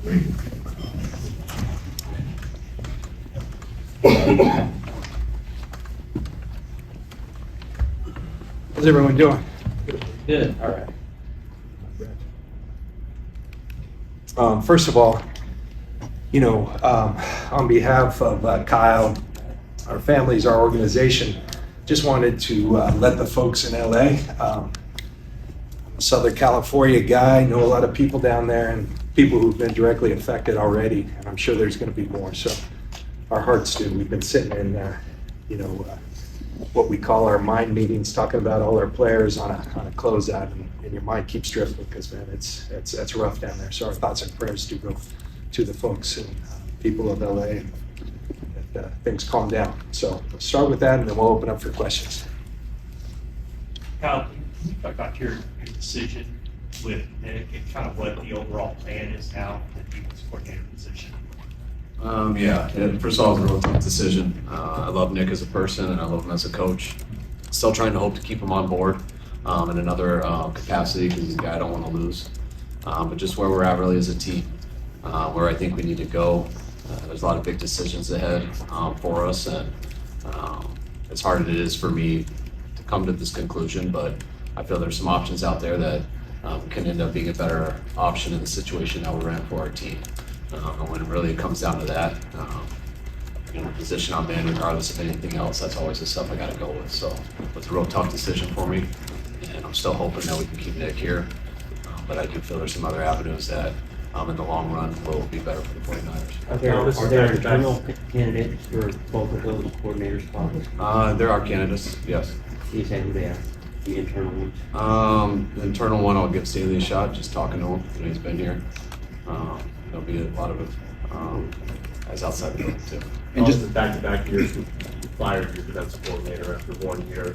How's everyone doing? Good. All right. First of all, on behalf of Kyle, our families, our organization, just wanted to let the folks in LA, I'm a Southern California guy, know a lot of people down there and people who've been directly affected already, and I'm sure there's going to be more. So our hearts do. We've been sitting in, what we call our mind meetings, talking about all our players on a closeout, and your mind keeps drifting because, man, it's rough down there. So our thoughts and prayers do go to the folks and people of LA, that things calm down. So we'll start with that, and then we'll open up for questions. Kyle, can you talk about your decision with Nick and kind of what the overall plan is now at the defense coordinator position? First of all, it was a real tough decision. I love Nick as a person and I love him as a coach. Still trying to hope to keep him on board in another capacity because he's a guy I don't want to lose. But just where we're at really as a team, where I think we need to go. There's a lot of big decisions ahead for us, and as hard as it is for me to come to this conclusion, but I feel there's some options out there that can end up being a better option in the situation that we're in for our team. And when it really comes down to that, the position I'm in, regardless of anything else, that's always the stuff I got to go with. So it's a real tough decision for me, and I'm still hoping that we can keep Nick here. But I do feel there's some other avenues that, in the long run, will be better for the 49ers. Are there internal candidates for both of those coordinator spots? There are candidates, yes. You say who they are, the internal ones? The internal one, I'll give Staley a shot, just talking to him. He's been here. There'll be a lot of guys outside the building too. And just the back-to-back years, you fired your defensive coordinator after 1 year. Do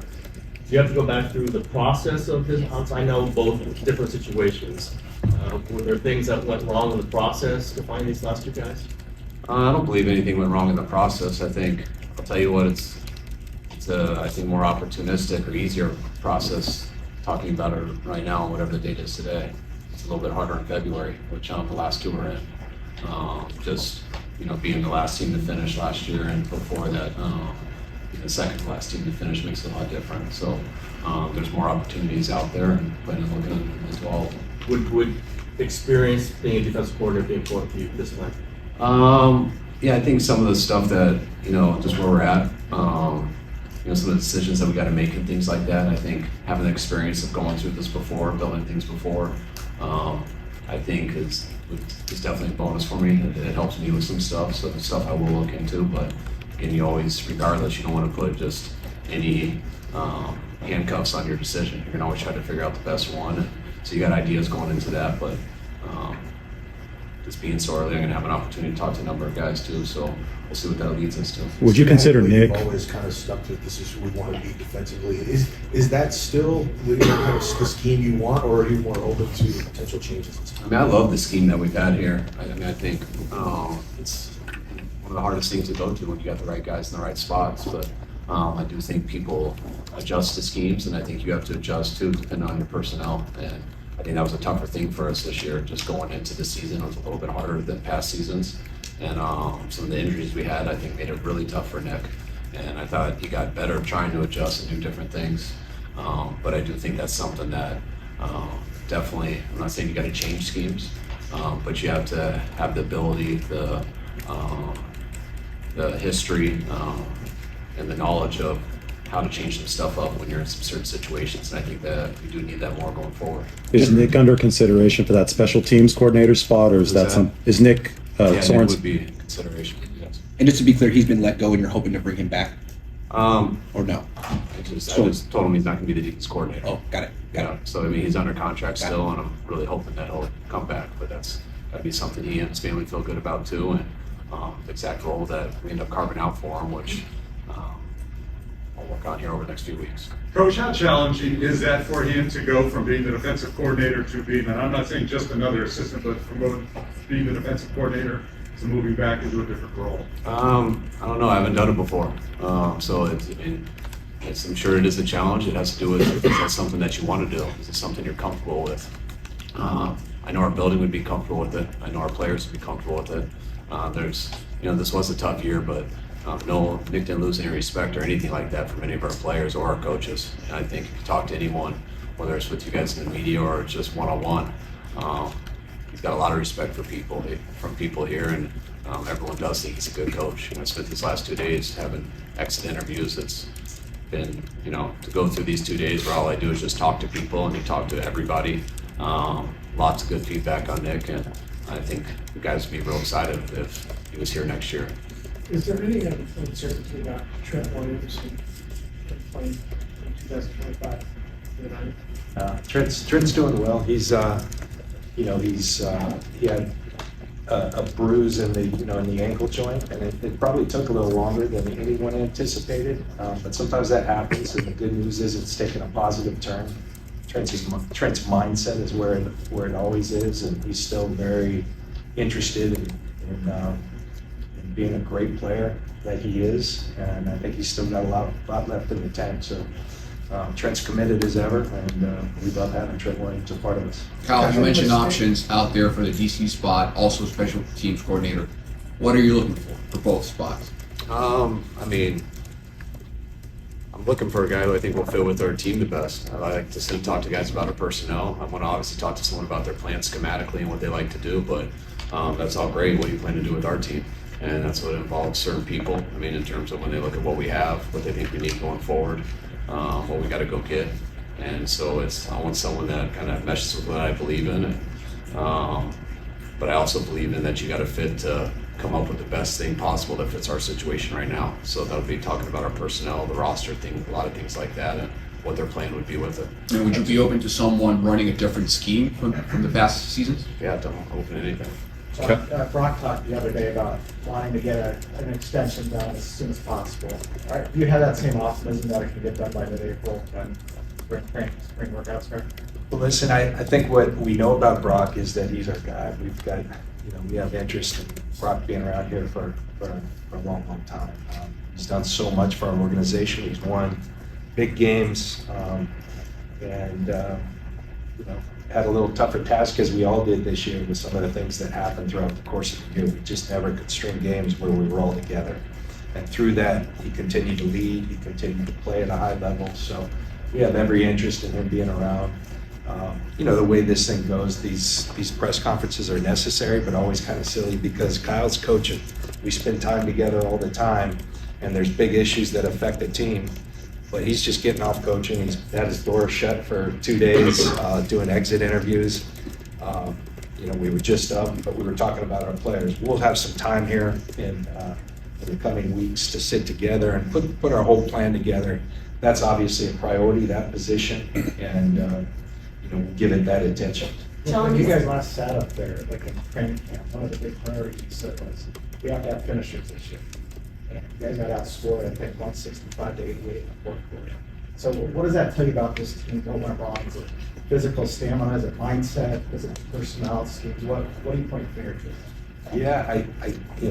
you have to go back through the process of this? I know both different situations. Were there things that went wrong in the process to find these last two guys? I don't believe anything went wrong in the process. I think, I'll tell you what, it's a, I think, more opportunistic or easier process talking about it right now, whatever the date is today. It's a little bit harder in February, which the last two were in. Being the last team to finish last year and before that, the second to last team to finish makes it a lot different. So there's more opportunities out there, and planning on looking at them as well. Would experience being a defensive coordinator be important to you this time? I think some of the stuff that, just where we're at, some of the decisions that we got to make and things like that. I think having the experience of going through this before, building things before, I think is definitely a bonus for me. It helps me with some stuff, so the stuff I will look into. But again, you always, regardless, you don't want to put just any handcuffs on your decision. You can always try to figure out the best one. So you got ideas going into that, but just being so early, I'm going to have an opportunity to talk to a number of guys too. So we'll see what that leads us to. Would you consider Nick? You've always kind of stuck to this is who we want to be defensively. Is that still the kind of the scheme you want, or are you more open to potential changes? I love the scheme that we've had here. I think it's one of the hardest things to go to when you got the right guys in the right spots. But I do think people adjust to schemes, and I think you have to adjust too, depending on your personnel. And I think that was a tougher thing for us this year, just going into the season. It was a little bit harder than past seasons. And some of the injuries we had, I think, made it really tough for Nick. And I thought he got better trying to adjust and do different things. But I do think that's something that definitely, I'm not saying you got to change schemes, but you have to have the ability, the history, and the knowledge of how to change some stuff up when you're in some certain situations. And I think that we do need that more going forward. Is Nick under consideration for that special teams coordinator spot, or is is Nick Nick would be in consideration, yes. And just to be clear, he's been let go and you're hoping to bring him back? Or no? I just told him he's not going to be the defense coordinator. Oh, got it. So, he's under contract still, and I'm really hoping that he'll come back. But that's got to be something he and his family feel good about too. And the exact role that we end up carving out for him, which I'll work on here over the next few weeks. Coach, how challenging is that for him to go from being the defensive coordinator to being, and I'm not saying just another assistant, but from being the defensive coordinator to moving back into a different role? I don't know. I haven't done it before. So I'm sure it is a challenge. It has to do with, is that something that you want to do? Is it something you're comfortable with? I I know our building would be comfortable with it. I know our players would be comfortable with it. This was a tough year, but no, Nick didn't lose any respect or anything like that from any of our players or our coaches. And I think if you talk to anyone, whether it's with you guys in the media or just one-on-one, he's got a lot of respect for from people here, and everyone does think he's a good coach. I spent these last 2 days having exit interviews. It's been, to go through these 2 days where all I do is just talk to people and you talk to everybody. Lots of good feedback on Nick, and I think the guys would be real excited if he was here next year. Is there any uncertainty about Trent Williams playing in 2025 for the Niners? Trent's doing well. He had a bruise in the ankle joint, and it probably took a little longer than anyone anticipated. But sometimes that happens, and the good news is it's taken a positive turn. Trent's mindset is where it always is, and he's still very interested in being a great player that he is, and I think he's still got a lot left in the tank. So Trent's committed as ever, and we love having Trent Williams a part of us. Kyle, you mentioned options out there for the DC spot, also special teams coordinator. What are you looking for both spots? I'm looking for a guy who I think will fit with our team the best. I like to sit and talk to guys about our personnel. I want to obviously talk to someone about their plan schematically and what they like to do, but that's all great. What do you plan to do with our team? And that's what involves certain people. In terms of when they look at what we have, what they think we need going forward, what we got to go get. And so I want someone that kind of meshes with what I believe in. But I also believe in that you got to fit to come up with the best thing possible that fits our situation right now. So that would be talking about our personnel, the roster thing, a lot of things like that, and what their plan would be with it. And would you be open to someone running a different scheme from the past seasons? Yeah, don't open anything. Brock talked the other day about wanting to get an extension done as soon as possible. Do you have that same optimism that it can get done by mid-April when spring workouts start? Well, listen, I think what we know about Brock is that he's our guy. We have interest in Brock being around here for a long, long time. He's done so much for our organization. He's won big games, and had a little tougher task, as we all did this year, with some of the things that happened throughout the course of the year. We just never could string games where we were all together. And through that, he continued to lead, he continued to play at a high level. So we have every interest in him being around. The way this thing goes, these press conferences are necessary, but always kind of silly because Kyle's coaching. We spend time together all the time, and there's big issues that affect the team. But he's just getting off coaching. He's had his door shut for 2 days, doing exit interviews. We were just up, but we were talking about our players. We'll have some time here in the coming weeks to sit together and put our whole plan together. That's obviously a priority, that position, and we'll give it that attention. When you guys last sat up there, like in training camp, one of the big priorities you said was, we have to have finishers this year. And you guys got outscored, I think, 165 to 88 in the fourth quarter. So what does that tell you about this team? What went wrong? Is it physical stamina? Is it mindset? Is it personnel schemes? What do you point your finger to? Yeah, you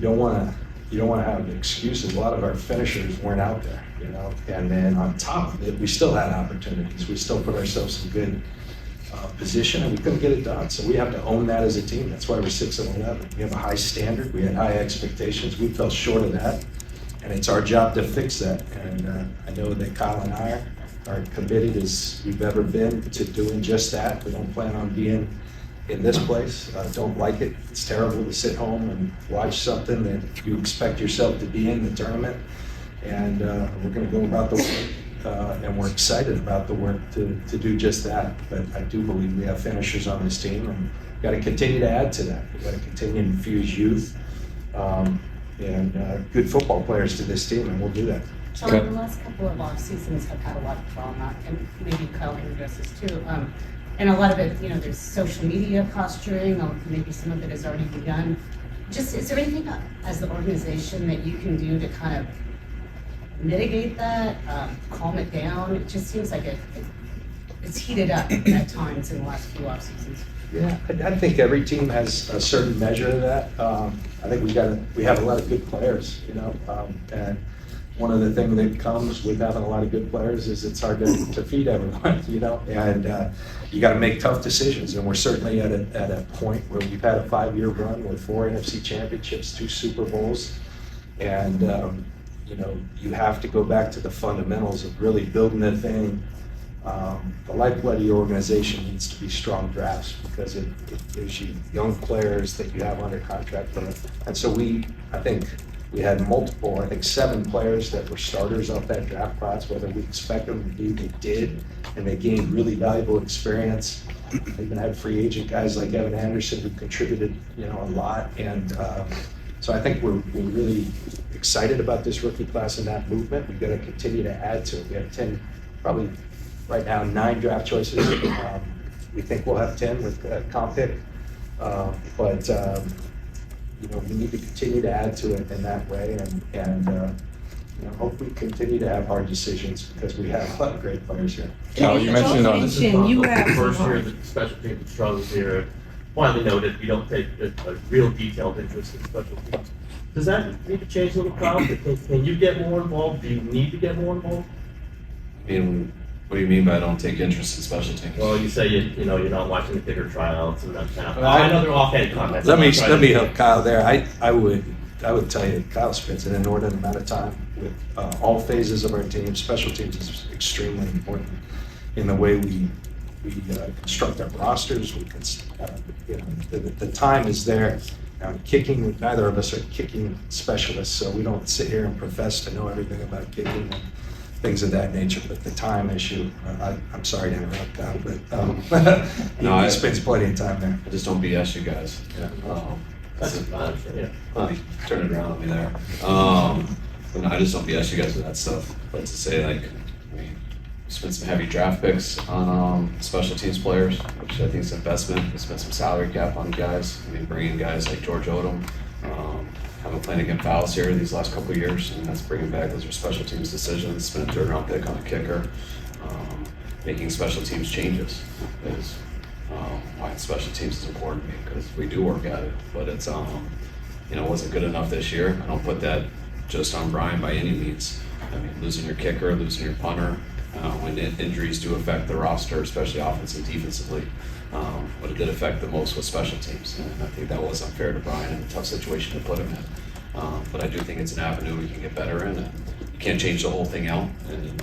don't want to have excuses. A lot of our finishers weren't out there, And then on top of it, we still had opportunities. We still put ourselves in good position, and we couldn't get it done. So we have to own that as a team. That's why we're 6-11. We have a high standard. We had high expectations. We fell short of that, and it's our job to fix that. And I know that Kyle and I are committed as we've ever been to doing just that. We don't plan on being in this place. Don't like it. It's terrible to sit home and watch something that you expect yourself to be in the tournament. And we're going to go about the work, and we're excited about the work to do just that. But I do believe we have finishers on this team, and we've got to continue to add to that. We've got to continue to infuse youth and good football players to this team, and we'll do that. John, the last couple of off seasons have had a lot of drama, and maybe Kyle can address this too. And a lot of it, there's social media posturing, or maybe some of it has already begun. Just, is there anything as the organization that you can do to kind of mitigate that, calm it down? It just seems like it's heated up at times in the last few off seasons. Yeah, I think every team has a certain measure of that. I think we have a lot of good players, and one of the things that comes with having a lot of good players is it's hard to feed everyone, you know, and you got to make tough decisions. And we're certainly at a point where we've had a 5-year run with 4 NFC championships, 2 Super Bowls, and you know, you have to go back to the fundamentals of really building the thing. The lifeblood of your organization needs to be strong drafts because it gives you young players that you have under contract. And so I think we had multiple, I think 7 players that were starters off that draft class, whether we expect them to be, they did, and they gained really valuable experience. They even had free agent guys like Evan Anderson who contributed, you know, a lot. And so I think we're really excited about this rookie class and that movement. We've got to continue to add to it. We have 10, probably right now 9 draft choices. We think we'll have 10 with comp pick, but you know, we need to continue to add to it in that way, and you know, hopefully continue to have hard decisions because we have a lot of great players here. Cal, you mentioned This is not you the have first some year that special teams struggles here. Finally noted, you don't take a real detailed interest in special teams. Does that need to change a little, Kyle? Can you get more involved? Do you need to get more involved? I mean, what do you mean by don't take interest in special teams? Well, you say you know you're not watching the kicker tryouts and that kind of. Well, I know they're offhand comments. Let I'm not trying me to- help Kyle there. I would tell you Kyle spends an inordinate amount of time with all phases of our team. Special teams is extremely important in the way we construct our rosters. We can, you know, the time is there. Kicking, neither of us are kicking specialists, so we don't sit here and profess to know everything about kicking and things of that nature. But the time issue, I'm sorry to interrupt, Kyle, but No, he spends plenty of time there. I just don't BS you guys. That's fine, yeah. Turn it around on me there. But no, I just don't BS you guys with that stuff. But to say like, I mean, we spent some heavy draft picks on special teams players, which I think is an investment. We spent some salary cap on guys. I mean, bringing guys like George Odom, having playing against fouls here these last couple of years, and that's bringing back. Those are special teams decisions. Spent a 3rd round pick on a kicker. Making special teams changes is why special teams is important to me, because we do work at it, but it's you know, wasn't good enough this year. I don't put that just on Brian by any means. I mean, losing your kicker, losing your punter, when injuries do affect the roster, especially offensive and defensively, but it did affect the most with special teams, and I think that was unfair to Brian and a tough situation to put him in. But I do think it's an avenue we can get better in, and you can't change the whole thing out, and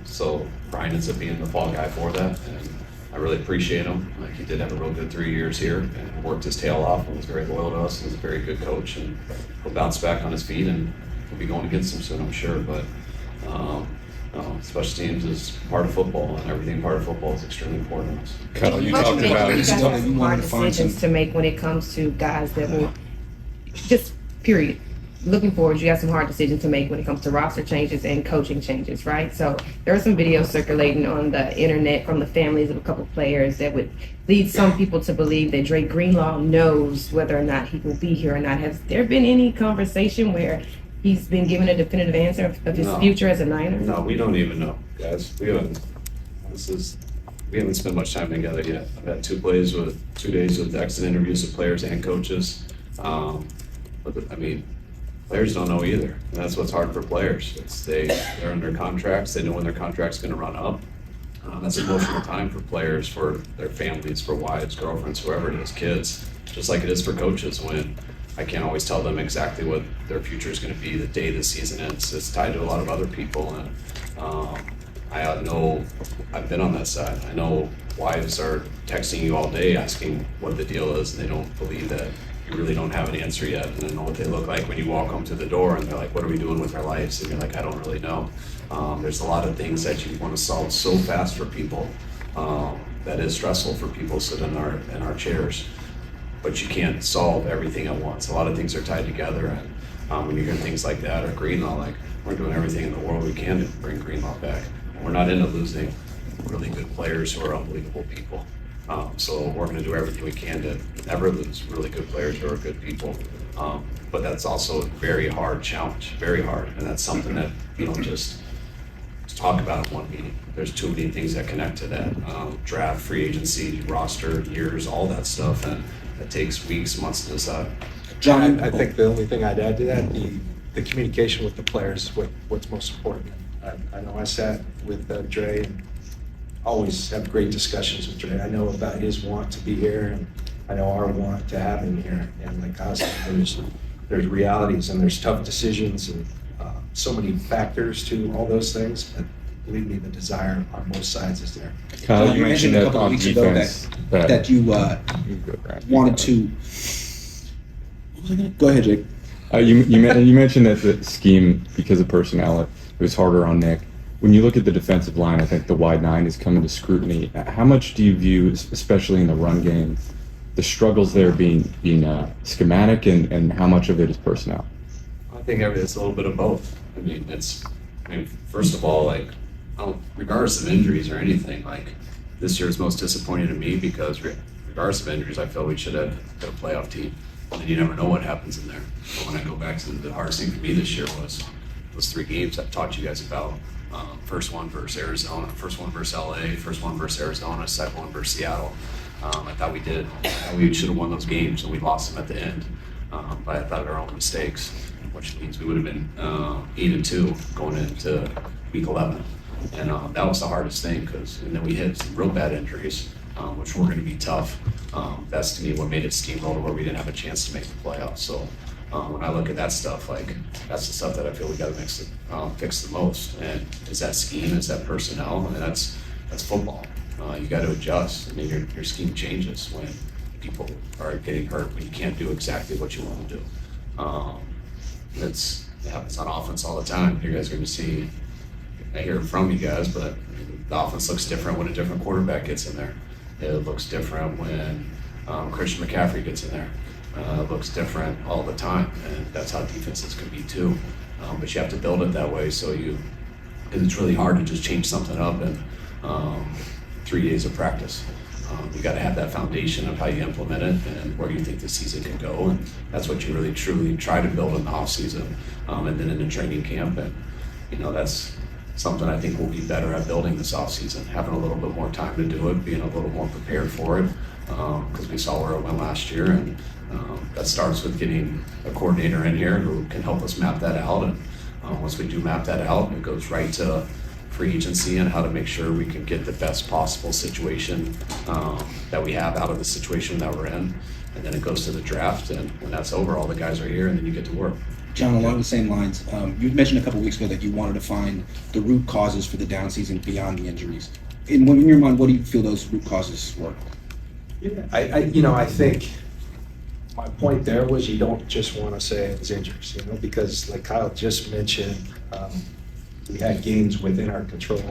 so Brian ends up being the fall guy for that, and I really appreciate him. Like, he did have a real good 3 years here and worked his tail off and was very loyal to us and was a very good coach, and he'll bounce back on his feet and we'll be going against him soon, I'm sure. But special teams is part of football, and everything part of football is extremely important to us. Cal, you Must talked make about you it. guys have some hard decisions to make when it comes to guys that will just period. Looking forward, you have some hard decisions to make when it comes to roster changes and coaching changes, right? So there are some videos circulating on the internet from the families of a couple of players that would lead some people to believe that Drake Greenlaw knows whether or not he will be here or not. Has there been any conversation where he's been given a definitive answer of his No. future as a Niner? No, we don't even know, guys. We haven't spent much time together yet. I've had 2 days with exit interviews with players and coaches. I mean, players don't know either. And that's what's hard for players. They're under contracts. They know when their contract's going to run up. That's emotional time for players, for their families, for wives, girlfriends, whoever it is, kids. Just like it is for coaches when I can't always tell them exactly what their future is going to be the day the season ends. It's tied to a lot of other people, and I know I've been on that side. I know wives are texting you all day asking what the deal is, and they don't believe that you really don't have an answer yet, and I know what they look like when you walk them to the door and they're like, what are we doing with our lives? And you're like, I don't really know. There's a lot of things that you want to solve so fast for people that is stressful for people sitting in our chairs, but you can't solve everything at once. A lot of things are tied together, and when you hear things like that, or Greenlaw, like, we're doing everything in the world we can to bring Greenlaw back. We're not into losing really good players who are unbelievable people. So we're going to do everything we can to never lose really good players who are good people. But that's also a very hard challenge, very hard. And that's something that you don't just talk about in one meeting. There's too many things that connect to that. Draft, free agency, roster, years, all that stuff. And it takes weeks, months to decide. John, I think the only thing I'd add to that, the communication with the players is what's most important. I know I sat with Dre and always have great discussions with Dre. I know about his want to be here, and I know our want to have him here. And like I said, there's realities and there's tough decisions and so many factors to all those things. But believe me, the desire on both sides is there. Kyle, You mentioned a couple of weeks ago that you wanted to. What was I gonna? Go ahead, Jake. You mentioned that the scheme, because of personnel, it was harder on Nick. When you look at the defensive line, I think the wide nine is coming to scrutiny. How much do you view, especially in the run game, the struggles there being schematic, and how much of it is personnel? I think it's a little bit of both. I mean, first of all, like, regardless of injuries or anything, like, this year is most disappointing to me because regardless of injuries, I feel we should have got a playoff team. And you never know what happens in there. But when I go back to the hardest thing for me this year was those 3 games I've talked to you guys about. First one versus Arizona, first one versus LA, first one versus Arizona, second one versus Seattle. I thought we did. We should have won those games, and we lost them at the end. But I thought our own mistakes, which means we would have been 8-2 going into week 11. And that was the hardest thing and then we had some real bad injuries, which were going to be tough. That's to me what made it steamroller where we didn't have a chance to make the playoffs. So when I look at that stuff, like, that's the stuff that I feel we got to fix the most. And is that scheme? Is that personnel? And that's football. You got to adjust. I mean, your scheme changes when people are getting hurt, when you can't do exactly what you want to do. It happens on offense all the time. You guys are going to see, I hear it from you guys, but the offense looks different when a different quarterback gets in there. It looks different when Christian McCaffrey gets in there. It looks different all the time, and that's how defenses can be too. But you have to build it that way, because it's really hard to just change something up in 3 days of practice. You got to have that foundation of how you implement it and where you think the season can go, and that's what you really truly try to build in the off season, and then in the training camp. And that's something I think we'll be better at building this off season, having a little bit more time to do it, being a little more prepared for it, because we saw where it went last year. And that starts with getting a coordinator in here who can help us map that out. And once we do map that out, it goes right to free agency and how to make sure we can get the best possible situation that we have out of the situation that we're in. And then it goes to the draft, and when that's over, all the guys are here, and then you get to work. John, along the same lines, you mentioned a couple weeks ago that you wanted to find the root causes for the down season beyond the injuries. In your mind, what do you feel those root causes were? Yeah, I think my point there was you don't just want to say it's injuries, because like Kyle just mentioned, we had games within our control.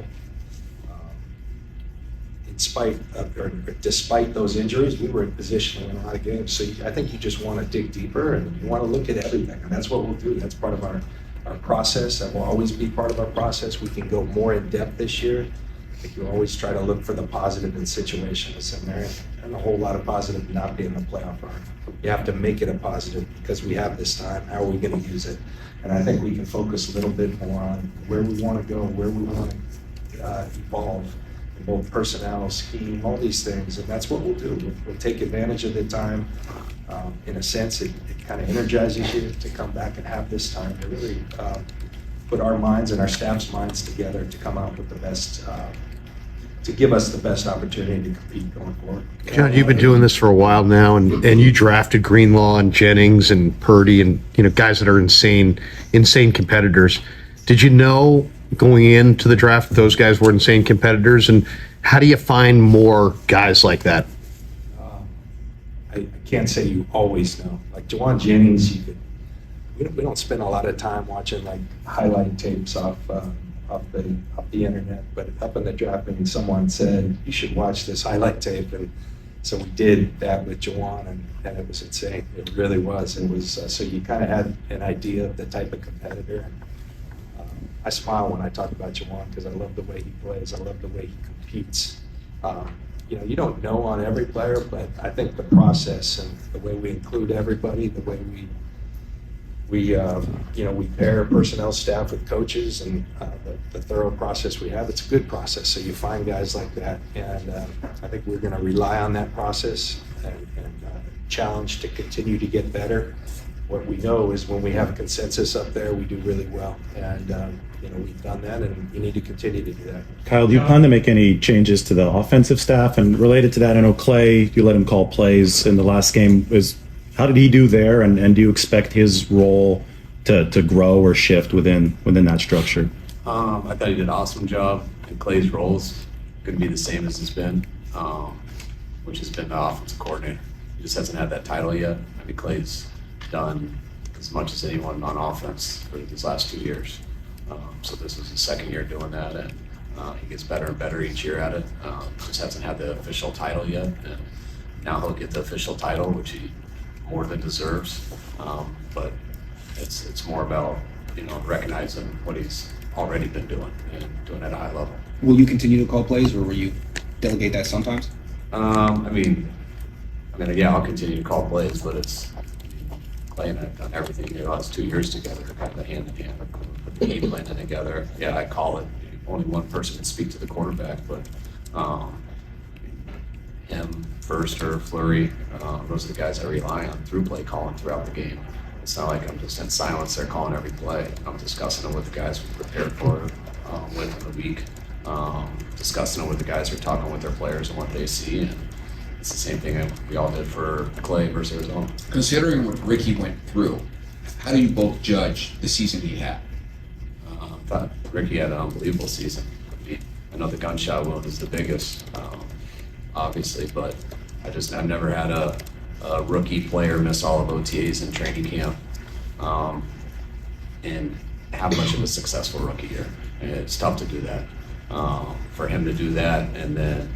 Despite those injuries, we were in position to win a lot of games. So I think you just want to dig deeper and you want to look at everything, and that's what we'll do. That's part of our process. That will always be part of our process. We can go more in depth this year. I think you always try to look for the positive in situations, and there isn't a whole lot of positive not being in the playoff run. You have to make it a positive because we have this time. How are we going to use it? And I think we can focus a little bit more on where we want to go, where we want to evolve in both personnel, scheme, all these things. And that's what we'll do. We'll take advantage of the time. In a sense, it kind of energizes you to come back and have this time to really put our minds and our staff's minds together to come out with the best, to give us the best opportunity to compete going forward. John, you've been doing this for a while now, and you drafted Greenlaw and Jennings and Purdy and guys that are insane competitors. Did you know going into the draft those guys were insane competitors, and how do you find more guys like that? I can't say you always know. Like Juwan Jennings, we don't spend a lot of time watching like highlight tapes off the internet, but up in the draft meeting, someone said you should watch this highlight tape, and so we did that with Juwan, and it was insane. It really was. It was so you kind of had an idea of the type of competitor. I smile when I talk about Juwan because I love the way he plays. I love the way he competes. You don't know on every player, but I think the process and the way we include everybody, the way we pair personnel staff with coaches, and the thorough process we have, it's a good process. So you find guys like that, and I think we're going to rely on that process and challenge to continue to get better. what we know is when we have consensus up there, we do really well. And, we've done that, and we need to continue to do that. Kyle, do you plan to make any changes to the offensive staff? And related to that, I know Clay, you let him call plays in the last game. How did he do there? And do you expect his role to grow or shift within that structure? I thought he did an awesome job. And Clay's role's going to be the same as it's been, which has been the offensive coordinator. He just hasn't had that title yet. I mean, Clay's done as much as anyone on offense for these last 2 years. So this is his second year doing that, and he gets better and better each year at it. Just hasn't had the official title yet, and now he'll get the official title, which he more than deserves. But it's more about recognizing what he's already been doing and doing at a high level. Will you continue to call plays, or will you delegate that sometimes? Yeah, I'll continue to call plays, but it's playing on everything the last 2 years together, kind of hand in hand, put the game plan together. Yeah, I call it. Only one person can speak to the quarterback, but him, Firster, Fleury, those are the guys I rely on through play calling throughout the game. It's not like I'm just in silence there calling every play. I'm discussing it with the guys we prepared for with in the week, discussing it with the guys who are talking with their players and what they see. And it's the same thing we all did for Clay versus Arizona. Considering what Ricky went through, how do you both judge the season he had? I thought Ricky had an unbelievable season. I know the gunshot wound is the biggest, obviously, but I've never had a rookie player miss all of OTAs in training camp and have much of a successful rookie year. And it's tough to do that. For him to do that and then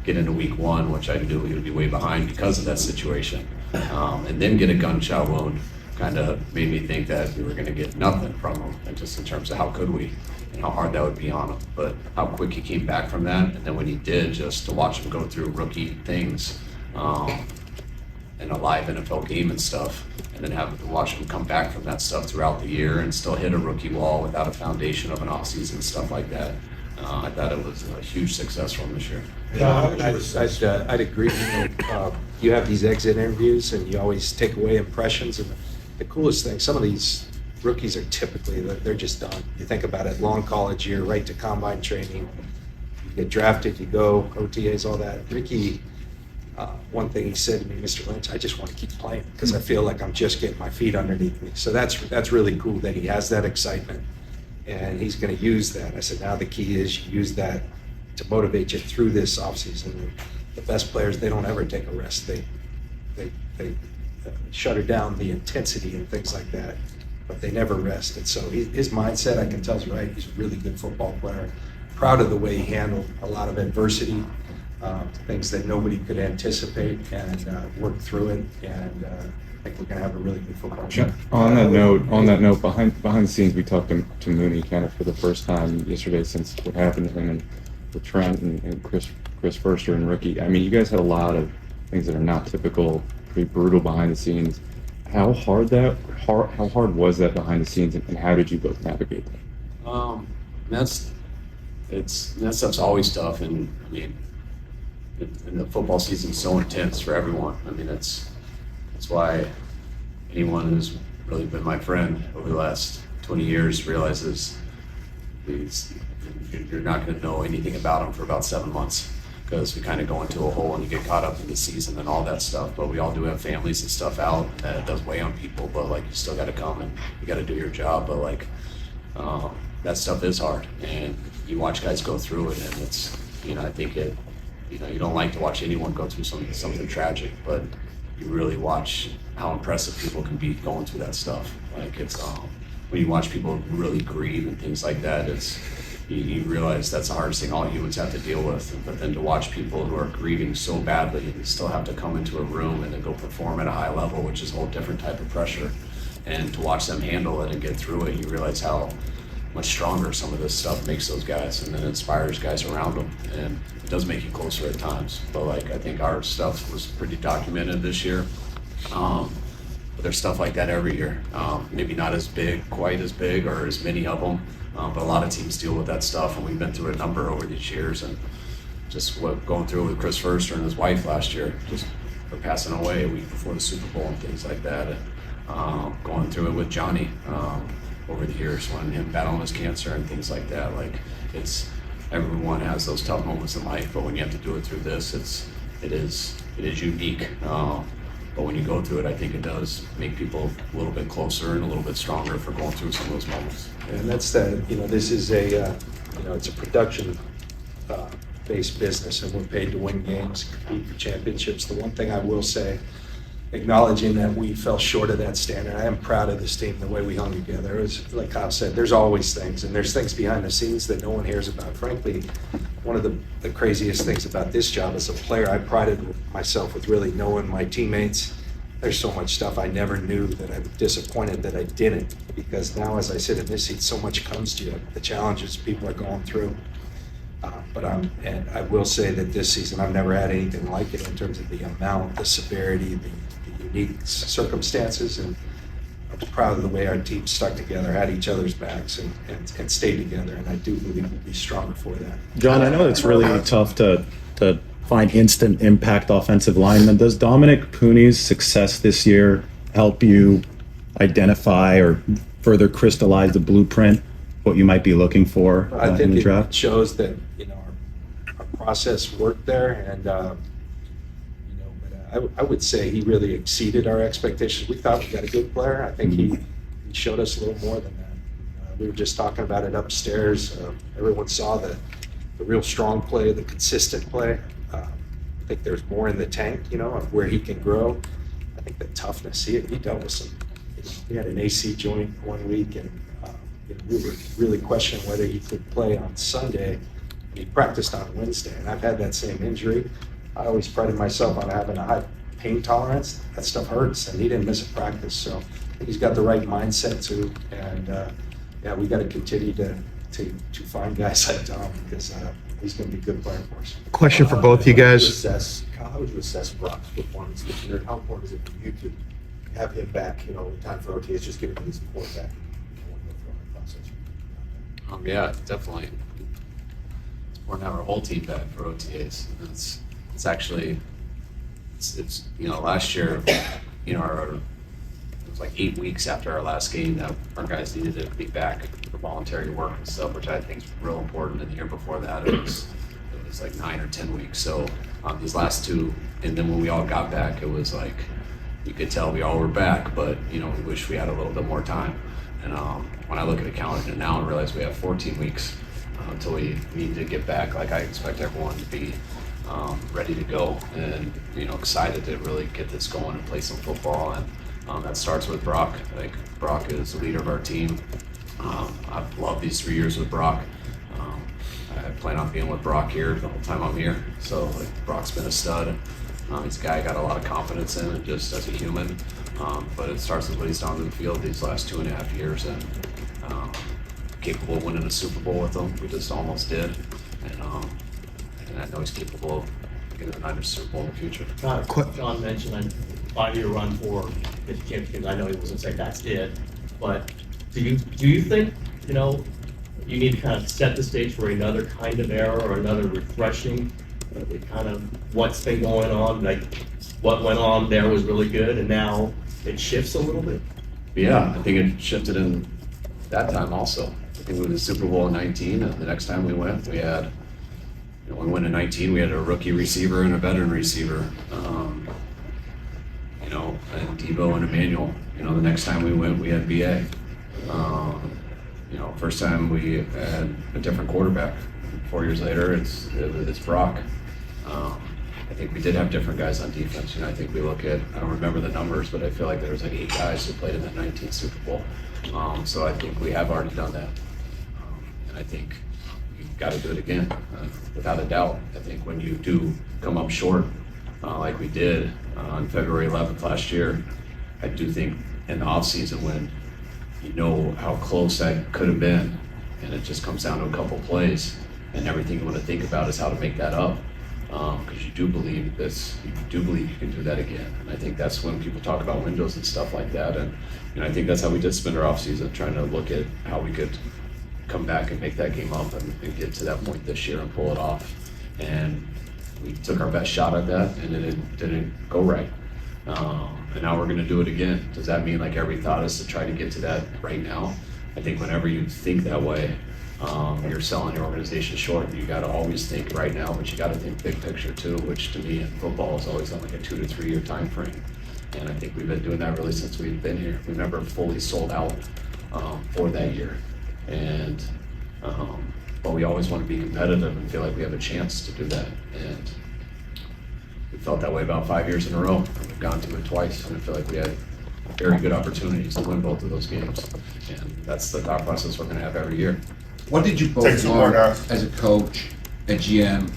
get into week one, which I knew he would be way behind because of that situation, and then get a gunshot wound, kind of made me think that we were going to get nothing from him, and just in terms of how could we and how hard that would be on him. But how quick he came back from that, and then when he did, just to watch him go through rookie things in a live NFL game and stuff, and then have to watch him come back from that stuff throughout the year and still hit a rookie wall without a foundation of an offseason and stuff like that. I thought it was a huge success for him this year. I'd agree. You have these exit interviews, and you always take away impressions. And the coolest thing, some of these rookies are typically they're just done. You think about it, long college year, right to combine training. You get drafted, you go OTAs, all that. Ricky, one thing he said to me, Mr. Lynch, I just want to keep playing because I feel like I'm just getting my feet underneath me. So that's really cool that he has that excitement. And he's going to use that. I said, now the key is you use that to motivate you through this offseason. The best players, they don't ever take a rest. They shutter down the intensity and things like that, but they never rest. And so his mindset, I can tell, is right. He's a really good football player. Proud of the way he handled a lot of adversity, things that nobody could anticipate, and worked through it. And I think we're going to have a really good football team. On that note, behind the scenes, we talked to Mooney kind of for the first time yesterday since what happened to him and with Trent and Chris Firster and Ricky. I mean, you guys had a lot of things that are not typical, pretty brutal behind the scenes. How hard was that behind the scenes, and how did you both navigate that? That stuff's always tough, and I mean, and the football season's so intense for everyone. I mean, that's why anyone who's really been my friend over the last 20 years realizes you're not going to know anything about them for about 7 months, because we kind of go into a hole and you get caught up in the season and all that stuff. But we all do have families and stuff out, and it does weigh on people. But like, you still got to come and you got to do your job. But like, that stuff is hard, and you watch guys go through it, and it's, I think you don't like to watch anyone go through something tragic, but you really watch how impressive people can be going through that stuff. Like, it's when you watch people really grieve and things like that, you realize that's the hardest thing all humans have to deal with. But then to watch people who are grieving so badly and still have to come into a room and then go perform at a high level, which is a whole different type of pressure, and to watch them handle it and get through it, you realize how much stronger some of this stuff makes those guys, and then inspires guys around them, and it does make you closer at times. But like, I think our stuff was pretty documented this year. But there's stuff like that every year. Maybe not quite as big, or as many of them, but a lot of teams deal with that stuff, and we've been through a number over these years. And just going through it with Chris Firster and his wife last year, just for passing away a week before the Super Bowl and things like that. And going through it with Johnny over the years when him battling his cancer and things like that. Like everyone has those tough moments in life, but when you have to do it through this, it is unique. But when you go through it, I think it does make people a little bit closer and a little bit stronger for going through some of those moments. And that's this is it's a production based business, and we're paid to win games, compete for championships. The one thing I will say, acknowledging that we fell short of that standard, I am proud of this team, the way we hung together. It was, like Kyle said, there's always things, and there's things behind the scenes that no one hears about. Frankly, one of the craziest things about this job as a player, I prided myself with really knowing my teammates. There's so much stuff I never knew that I'm disappointed that I didn't, because now as I sit in this seat, so much comes to you, the challenges people are going through. And I will say that this season, I've never had anything like it in terms of the amount, the severity, the unique circumstances, and I was proud of the way our team stuck together, had each other's backs, and stayed together, and I do believe we'll be stronger for that. John, I know it's really tough to find instant impact offensive linemen. Does Dominic Pooney's success this year help you identify or further crystallize the blueprint, what you might be looking for I think in the it draft? shows that our process worked there, and I would say he really exceeded our expectations. We thought we got a good player. I think he showed us a little more than that. We were just talking about it upstairs. Everyone saw the real strong play, the consistent play. I think there's more in the tank, of where he can grow. I think the toughness, he dealt with some, he had an AC joint one week, and we were really questioning whether he could play on Sunday. He practiced on Wednesday, and I've had that same injury. I always prided myself on having a high pain tolerance. That stuff hurts, and he didn't miss a practice. So I think he's got the right mindset too. And we got to continue to find guys like Tom, because he's going to be a good player for us. Question for both you guys. How would you assess Brock's performance this year? How important is it for you to have him back, in time for OTAs, just given his support back? Yeah, definitely. It's important to have our whole team back for OTAs. It's actually, last year, it was like 8 weeks after our last game that our guys needed to be back for voluntary work and stuff, which I think is real important. And the year before that, it was like 9 or 10 weeks. So these last two, and then when we all got back, it was like, you could tell we all were back, but we wish we had a little bit more time. And when I look at a calendar now and realize we have 14 weeks until we need to get back, like I expect everyone to be ready to go and excited to really get this going and play some football. And that starts with Brock. Like, Brock is the leader of our team. I've loved these 3 years with Brock. I plan on being with Brock here the whole time I'm here. So Brock's been a stud. He's a guy I got a lot of confidence in, and just as a human. But it starts with what he's done in the field these last 2.5 years, and capable of winning a Super Bowl with them. We just almost did, and I know he's capable of getting another Super Bowl in the future. John mentioned a 5-year run for his champions. I know he wasn't saying that's it, but do you think you need to kind of set the stage for another kind of era or another refreshing? Kind of what's been going on, like what went on there was really good, and now it shifts a little bit. Yeah, I think it shifted in that time also. I think we won the Super Bowl in 19, and the next time we went, we had, when we went in 19, we had a rookie receiver and a veteran receiver, and Deebo and Emmanuel. The next time we went, we had BA. First time we had a different quarterback. 4 years later, it's Brock. I think we did have different guys on defense. I think we look at, I don't remember the numbers, but I feel like there was like 8 guys who played in that 19 Super Bowl. So I think we have already done that. And I think we've got to do it again, without a doubt. I think when you do come up short, like we did on February 11th last year, I do think in the offseason when how close that could have been, and it just comes down to a couple plays, and everything you want to think about is how to make that up. Because you do believe you can do that again. And I think that's when people talk about windows and stuff like that. And I think that's how we did spend our offseason, trying to look at how we could come back and make that game up and get to that point this year and pull it off. And we took our best shot at that, and it didn't go right. and now we're going to do it again. Does that mean like every thought is to try to get to that right now? I think whenever you think that way, you're selling your organization short. You got to always think right now, but you got to think big picture too, which to me in football is always on like a 2 to 3 year time frame. And I think we've been doing that really since we've been here. We've never fully sold out for that year. And but we always want to be competitive and feel like we have a chance to do that. And we felt that way about 5 years in a row. We've gone to it twice, and I feel like we had very good opportunities to win both of those games. And that's the thought process we're going to have every year. What did you both learn as a coach, a GM,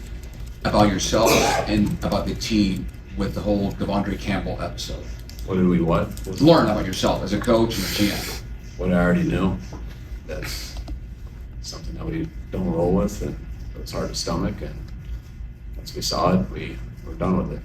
about yourself and about the team with the whole Devondre Campbell episode? What did we learn about yourself as a coach and a GM? What I already knew. That's something that we don't roll with, and it's hard to stomach. And once we saw it, we're done with it.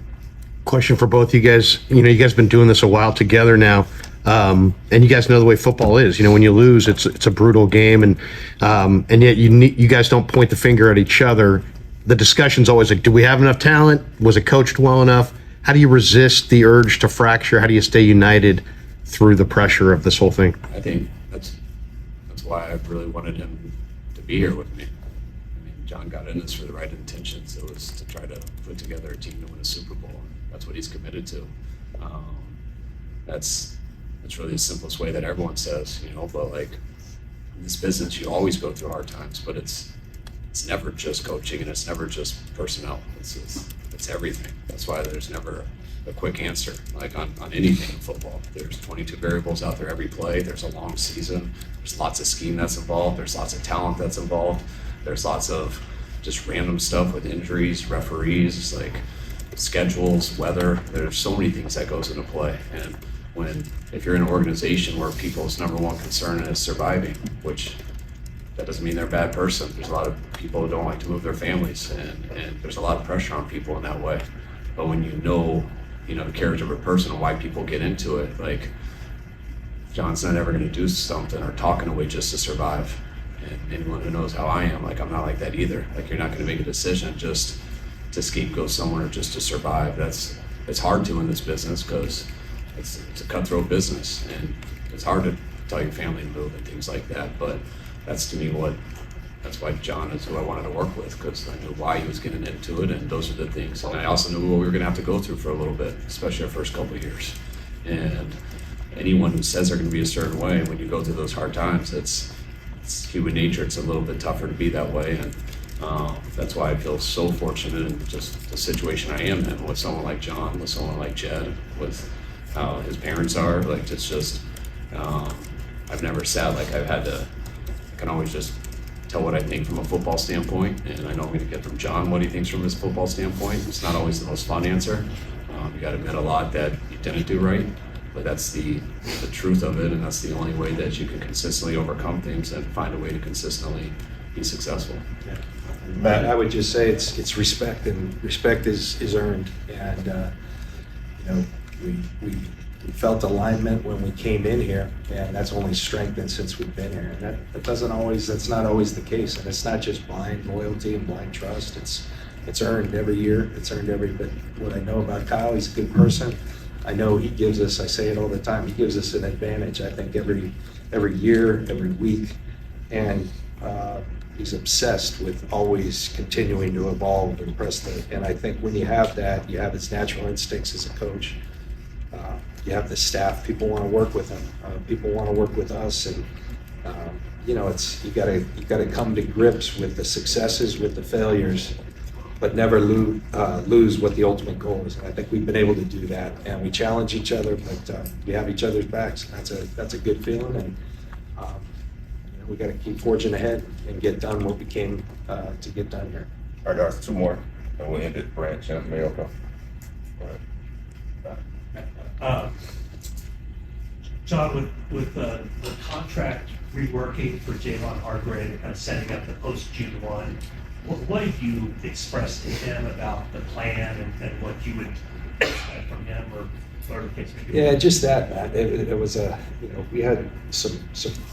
Question for both you guys. You know, you guys have been doing this a while together now, and you guys know the way football is. You know, when you lose, it's a brutal game, and yet you guys don't point the finger at each other. The discussion's always like, do we have enough talent? Was it coached well enough? How do you resist the urge to fracture? How do you stay united through the pressure of this whole thing? I think that's why I really wanted him to be here with me. I mean, John got in this for the right intentions. It was to try to put together a team to win a Super Bowl. That's what he's committed to. That's really the simplest way that everyone says, you know, but like in this business, you always go through hard times, but it's never just coaching and it's never just personnel. It's everything. That's why there's never a quick answer, like on anything in football. There's 22 variables out there every play. There's a long season. There's lots of scheme that's involved. There's lots of talent that's involved. There's lots of just random stuff with injuries, referees, like schedules, weather. There's so many things that goes into play. And if you're in an organization where people's number one concern is surviving, which that doesn't mean they're a bad person. There's a lot of people who don't like to move their families, and there's a lot of pressure on people in that way. But when you know the character of a person and why people get into it, like John's not ever going to do something or talk in a way just to survive. And anyone who knows how I am, like I'm not like that either. Like you're not going to make a decision just to scapegoat someone or just to survive. It's hard to in this business because it's a cutthroat business, and it's hard to tell your family to move and things like that. But that's to me that's why John is who I wanted to work with, because I knew why he was getting into it, and those are the things. And I also knew what we were going to have to go through for a little bit, especially our first couple of years. And anyone who says they're going to be a certain way, when you go through those hard times, it's human nature. It's a little bit tougher to be that way, and that's why I feel so fortunate in just the situation I am in with someone like John, with someone like Jed, with how his parents are. Like it's just, I've never sat like I can always just tell what I think from a football standpoint, and I know I'm going to get from John what he thinks from his football standpoint. It's not always the most fun answer. You got to admit a lot that you didn't do right, but that's the truth of it, and that's the only way that you can consistently overcome things and find a way to consistently be successful. Yeah. Matt, I would just say it's respect, and respect is earned, and we felt alignment when we came in here, and that's only strengthened since we've been here. And that's not always the case, and it's not just blind loyalty and blind trust. It's earned every year. It's earned every bit. What I know about Kyle, he's a good person. I know he gives us, I say it all the time, he gives us an advantage, I think, every year, every week. And he's obsessed with always continuing to evolve and and I think when you have that, you have his natural instincts as a coach. You have the staff, people want to work with him. People want to work with us, and you gotta come to grips with the successes, with the failures, but never lose what the ultimate goal is. And I think we've been able to do that, and we challenge each other, but we have each other's backs. And that's a good feeling, and we got to keep forging ahead and get done what we came to get done here. All right, guys, two more, and we'll end it. Brand, Shanahan, Mayo, go. John, with the contract reworking for Javon Hargrave and kind of setting up the post-June 1, what did you express to him about the plan and what you would expect from him, or whatever the case may be? Yeah, just that, Matt. It was we had some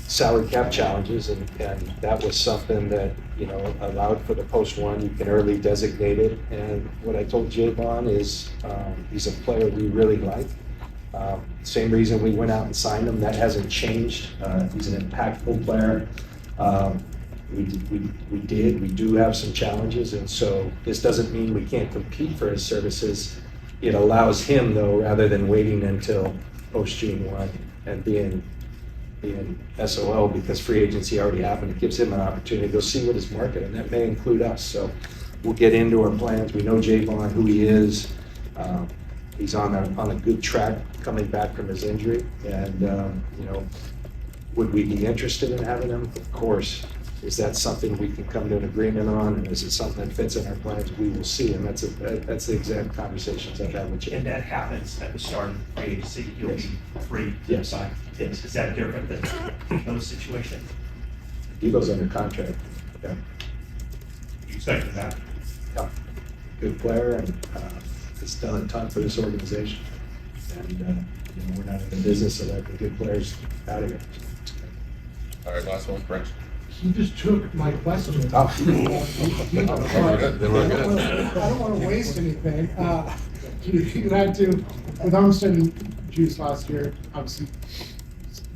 salary cap challenges, and that was something that allowed for the post-1. You can early designate it, and what I told Javon is he's a player we really like. Same reason we went out and signed him. That hasn't changed. He's an impactful player. We do have some challenges, and so this doesn't mean we can't compete for his services. It allows him, though, rather than waiting until post-June 1 and being SOL because free agency already happened, it gives him an opportunity to go see what his market, and that may include us. So we'll get into our plans. We know Javon, who he is. He's on a good track coming back from his injury, and would we be interested in having him? Of course. Is that something we can come to an agreement on, and is it something that fits in our plans? We will see, and that's the exact conversations I've had with you. And that happens at the start of free agency, you'll be free to Yes. sign. Yes. Is that different than those situations? Deebo's under contract. Yeah. You expected that? Yeah. Good player, and has done a ton for this organization. And we're not in the business of letting good players out of here. All right, last one, French. You just took my question. Oh. Then we're good. I don't want to waste anything. You had to, with Armstead and Juice last year, obviously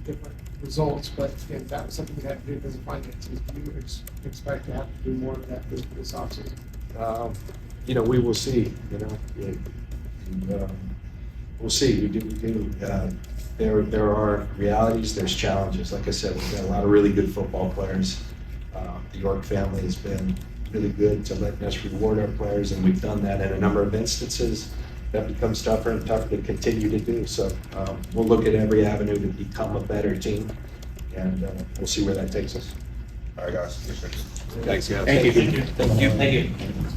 different results, but again, that was something we had to do because of finances. Do you expect to have to do more of that this offseason? We will see. We'll see. We do. There are realities. There's challenges. Like I said, we've got a lot of really good football players. The York family has been really good to letting us reward our players, and we've done that in a number of instances. That becomes tougher and tougher to continue to do. So we'll look at every avenue to become a better team, and we'll see where that takes us. All right, guys. Thanks, guys. Thank you. Thank you.